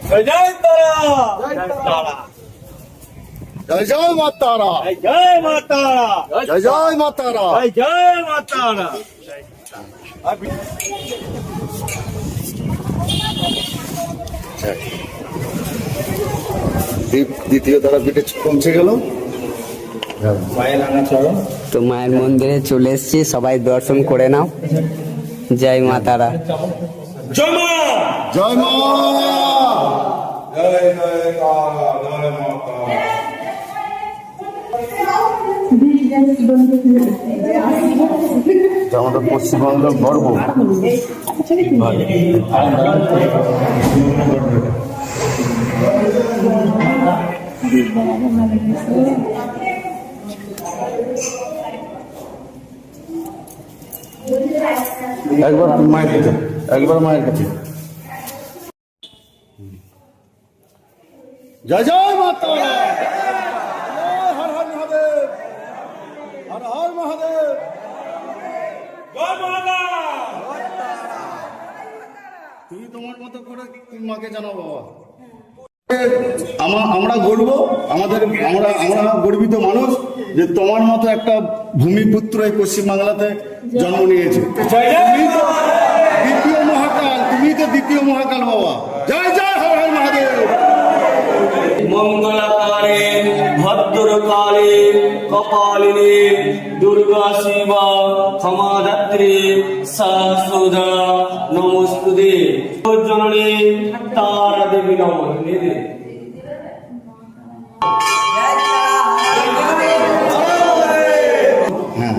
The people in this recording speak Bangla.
জয় জয় তারা, জয় জয় মা তারা, জয় মা তারা, জয় জয় মা তারা। জয় জয় মা তারা। দ্বিতীয় তারাপীঠে পৌঁছে গেল। তো মায়ের মন্দিরে চলে এসেছি, সবাই দর্শন করে নাও। জয় মা তারা। জয় মা, জয় মা, জয় জয় তারা, জয় মা তারা। আমাদের পশ্চিমবঙ্গের গর্ব। একবার মায়ের কাছে, একবার মায়ের কাছে। জয় জয় মা তারা, হর হর মহাদেব, হর হর মহাদেব। জয় মাতা। তুমি তোমার মতো করে মাকে জানাও বাবা। আমরা গর্ব, আমরা গর্বিত মানুষ যে তোমার মতো একটা ভূমিপুত্র এই পশ্চিমবাংলাতে জন্ম নিয়েছে। তুমি তো দ্বিতীয় মহাকাল, তুমি তো দ্বিতীয় মহাকাল বাবা। জয় জয় হর হর মহাদেব। মঙ্গলকারে ভদ্রকালে কপালিনী দুর্গা শিবা ক্ষমাদাত্রী শাশ্বতা নমস্তুতে জননী তারা দেবী নমস্তে। হ্যাঁ,